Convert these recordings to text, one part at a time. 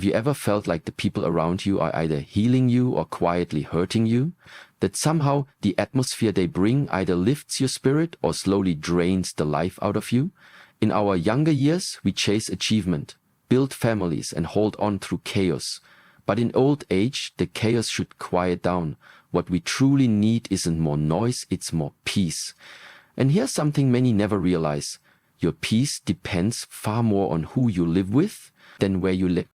Have you ever felt like the people around you are either healing you or quietly hurting you? That somehow the atmosphere they bring either lifts your spirit or slowly drains the life out of you? In our younger years, we chase achievement, build families, and hold on through chaos. But in old age, the chaos should quiet down. What we truly need isn't more noise, it's more peace. And here's something many never realize. Your peace depends far more on who you live with than where you live.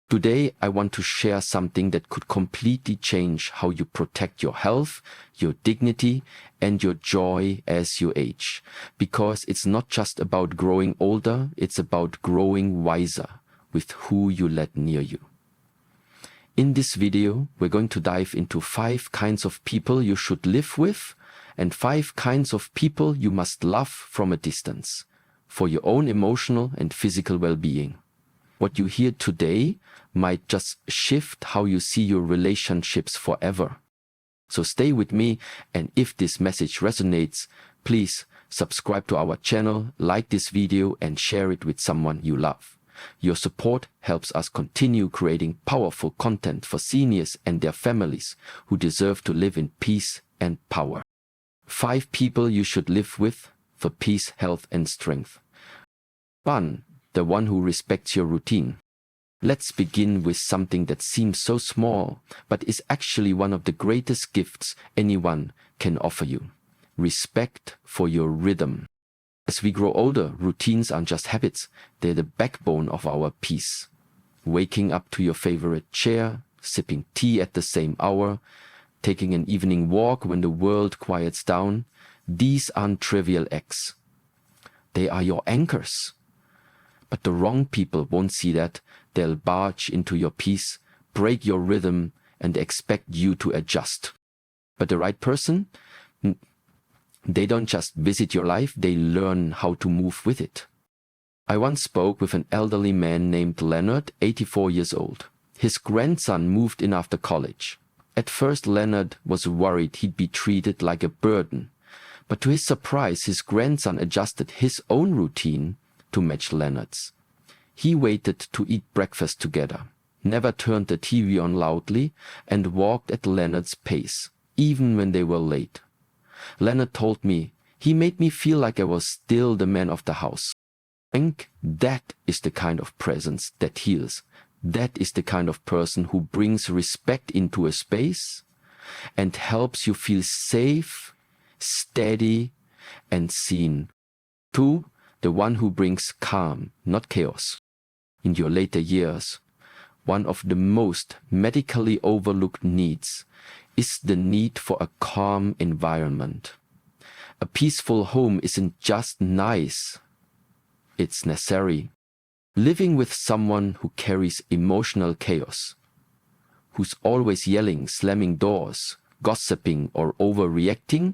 Today, I want to share something that could completely change how you protect your health, your dignity, and your joy as you age. Because it's not just about growing older, it's about growing wiser with who you let near you. In this video, we're going to dive into 5 kinds of people you should live with and 5 kinds of people you must love from a distance for your own emotional and physical well-being. What you hear today might just shift how you see your relationships forever. So stay with me, and if this message resonates, please subscribe to our channel, like this video, and share it with someone you love. Your support helps us continue creating powerful content for seniors and their families who deserve to live in peace and power. 5 people you should live with for peace, health, and strength. 1. The one who respects your routine. Let's begin with something that seems so small, but is actually one of the greatest gifts anyone can offer you. Respect for your rhythm. As we grow older, routines aren't just habits, they're the backbone of our peace. Waking up to your favorite chair, sipping tea at the same hour, taking an evening walk when the world quiets down, these aren't trivial acts. They are your anchors. But the wrong people won't see that. They'll barge into your peace, break your rhythm, and expect you to adjust. But the right person, they don't just visit your life, they learn how to move with it. I once spoke with an elderly man named Leonard, 84 years old. His grandson moved in after college. At first, Leonard was worried he'd be treated like a burden. But to his surprise, his grandson adjusted his own routine to match Leonard's. He waited to eat breakfast together, never turned the TV on loudly, and walked at Leonard's pace, even when they were late. Leonard told me, he made me feel like I was still the man of the house. And that is the kind of presence that heals. That is the kind of person who brings respect into a space and helps you feel safe, steady, and seen. 2. The one who brings calm, not chaos. In your later years, one of the most medically overlooked needs is the need for a calm environment. A peaceful home isn't just nice, it's necessary. Living with someone who carries emotional chaos, who's always yelling, slamming doors, gossiping, or overreacting,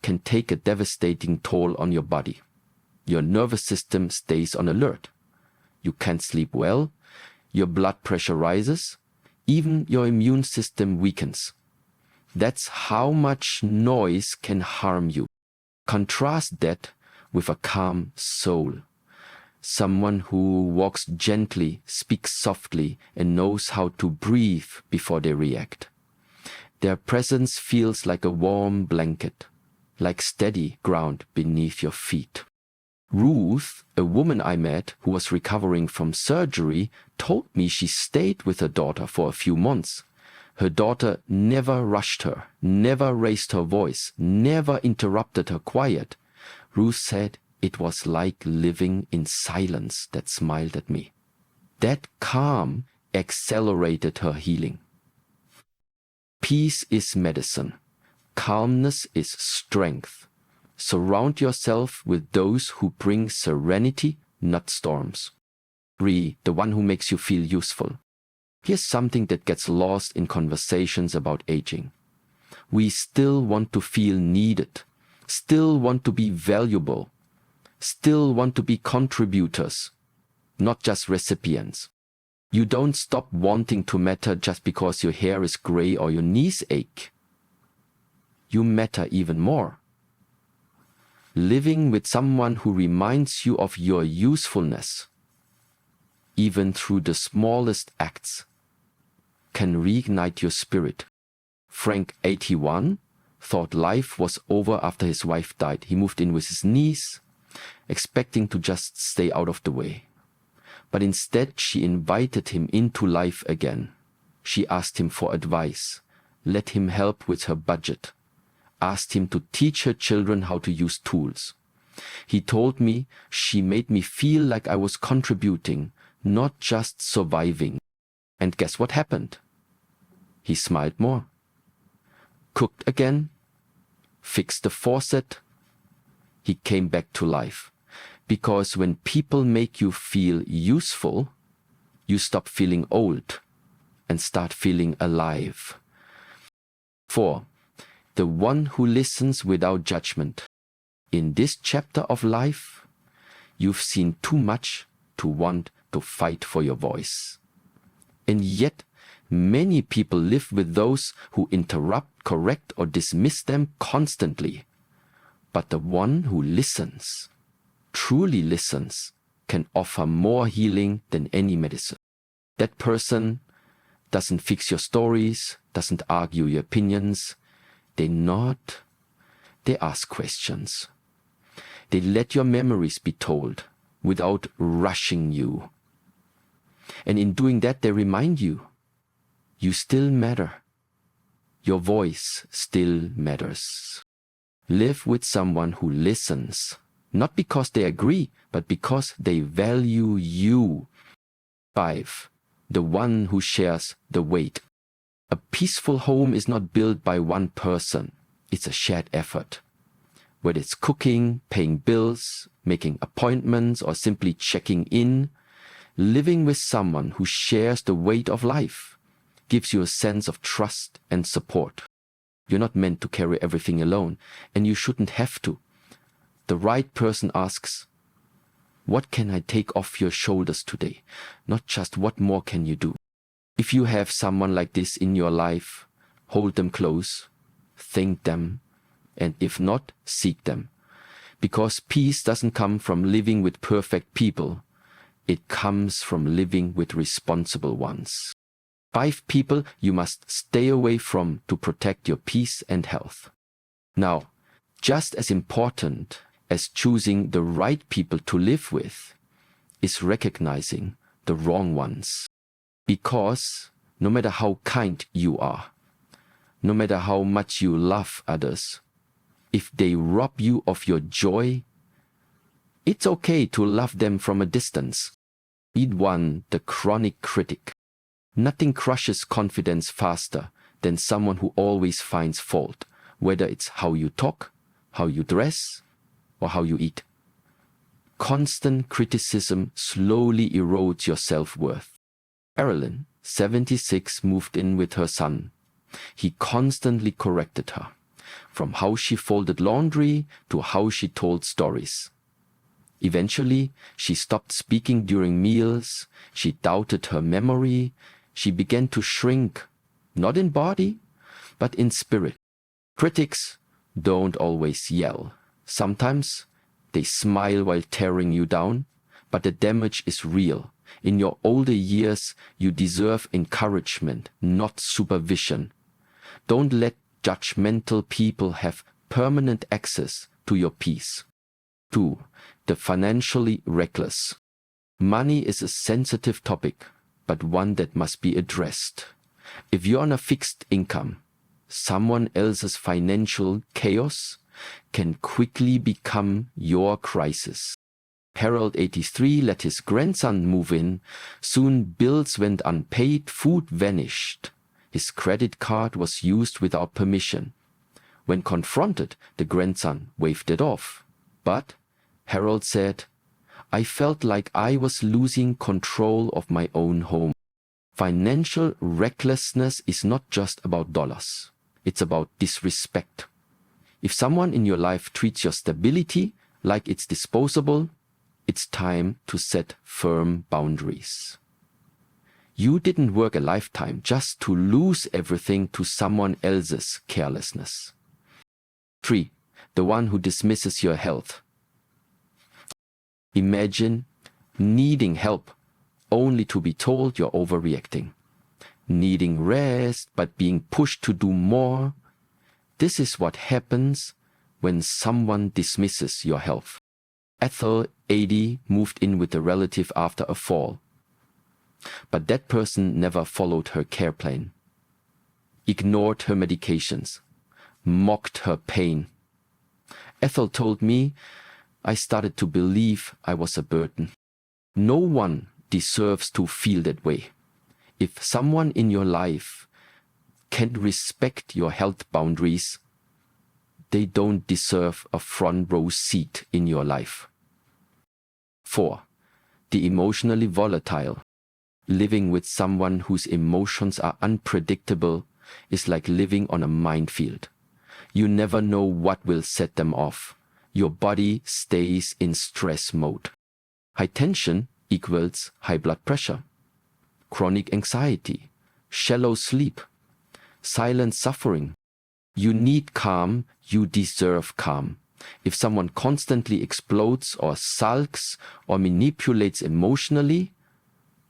can take a devastating toll on your body. Your nervous system stays on alert. You can't sleep well, your blood pressure rises, even your immune system weakens. That's how much noise can harm you. Contrast that with a calm soul. Someone who walks gently, speaks softly, and knows how to breathe before they react. Their presence feels like a warm blanket, like steady ground beneath your feet. Ruth, a woman I met who was recovering from surgery, told me she stayed with her daughter for a few months. Her daughter never rushed her, never raised her voice, never interrupted her quiet. Ruth said it was like living in silence that smiled at me. That calm accelerated her healing. Peace is medicine. Calmness is strength. Surround yourself with those who bring serenity, not storms. 3. The one who makes you feel useful. Here's something that gets lost in conversations about aging. We still want to feel needed, still want to be valuable, still want to be contributors, not just recipients. You don't stop wanting to matter just because your hair is gray or your knees ache. You matter even more. Living with someone who reminds you of your usefulness, even through the smallest acts, can reignite your spirit. Frank, 81, thought life was over after his wife died. He moved in with his niece, expecting to just stay out of the way. But instead, she invited him into life again. She asked him for advice, let him help with her budget, asked him to teach her children how to use tools. He told me she made me feel like I was contributing, not just surviving. And guess what happened? He smiled more, cooked again, fixed the faucet. He came back to life. Because when people make you feel useful, you stop feeling old and start feeling alive. 4. The one who listens without judgment. In this chapter of life, you've seen too much to want to fight for your voice. And yet, many people live with those who interrupt, correct, or dismiss them constantly. But the one who listens, truly listens, can offer more healing than any medicine. That person doesn't fix your stories, doesn't argue your opinions. They nod, they ask questions. They let your memories be told without rushing you. And in doing that, they remind you, you still matter. Your voice still matters. Live with someone who listens, not because they agree, but because they value you. 5. The one who shares the weight. A peaceful home is not built by one person. It's a shared effort. Whether it's cooking, paying bills, making appointments, or simply checking in, living with someone who shares the weight of life gives you a sense of trust and support. You're not meant to carry everything alone, and you shouldn't have to. The right person asks, what can I take off your shoulders today? Not just what more can you do? If you have someone like this in your life, hold them close, thank them, and if not, seek them. Because peace doesn't come from living with perfect people. It comes from living with responsible ones. 5 people you must stay away from to protect your peace and health. Now, just as important as choosing the right people to live with is recognizing the wrong ones. Because no matter how kind you are, no matter how much you love others, if they rob you of your joy, it's okay to love them from a distance. Read 1, the chronic critic. Nothing crushes confidence faster than someone who always finds fault, whether it's how you talk, how you dress, or how you eat. Constant criticism slowly erodes your self-worth. Carolyn, 76, moved in with her son. He constantly corrected her, from how she folded laundry to how she told stories. Eventually, she stopped speaking during meals, she doubted her memory, she began to shrink, not in body, but in spirit. Critics don't always yell. Sometimes they smile while tearing you down, but the damage is real. In your older years, you deserve encouragement, not supervision. Don't let judgmental people have permanent access to your peace. 2. The financially reckless. Money is a sensitive topic, but one that must be addressed. If you're on a fixed income, someone else's financial chaos can quickly become your crisis. Harold, 83, let his grandson move in. Soon bills went unpaid, food vanished. His credit card was used without permission. When confronted, the grandson waved it off. But Harold said, I felt like I was losing control of my own home. Financial recklessness is not just about dollars. It's about disrespect. If someone in your life treats your stability like it's disposable, it's time to set firm boundaries. You didn't work a lifetime just to lose everything to someone else's carelessness. 3. The one who dismisses your health. Imagine needing help only to be told you're overreacting. Needing rest but being pushed to do more. This is what happens when someone dismisses your health. Ethel, 80, moved in with a relative after a fall. But that person never followed her care plan, ignored her medications, mocked her pain. Ethel told me I started to believe I was a burden. No one deserves to feel that way. If someone in your life can't respect your health boundaries, they don't deserve a front row seat in your life. 4. The emotionally volatile. Living with someone whose emotions are unpredictable is like living on a minefield. You never know what will set them off. Your body stays in stress mode. High tension equals high blood pressure, chronic anxiety, shallow sleep, silent suffering. You need calm, you deserve calm. If someone constantly explodes or sulks or manipulates emotionally,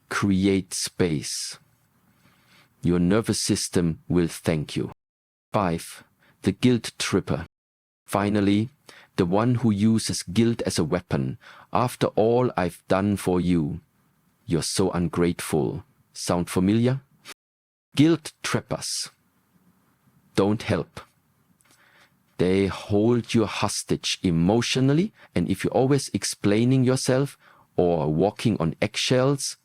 create space. Your nervous system will thank you. 5. The guilt tripper. Finally, the one who uses guilt as a weapon. After all I've done for you, you're so ungrateful. Sound familiar? Guilt trappers don't help. They hold you hostage emotionally, and if you're always explaining yourself or walking on eggshells,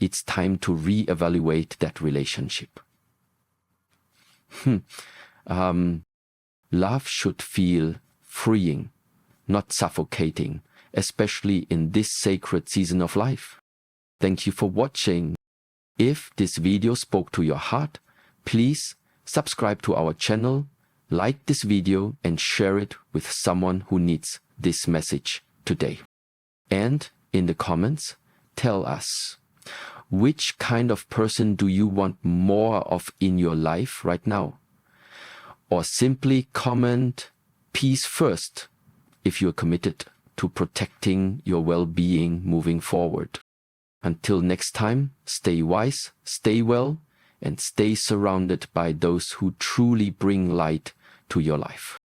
it's time to reevaluate that relationship. Love should feel freeing, not suffocating, especially in this sacred season of life. Thank you for watching. If this video spoke to your heart, please subscribe to our channel, like this video, and share it with someone who needs this message today. And in the comments, tell us, which kind of person do you want more of in your life right now? Or simply comment peace first if you're committed to protecting your well-being moving forward. Until next time, stay wise, stay well, and stay surrounded by those who truly bring light to your life.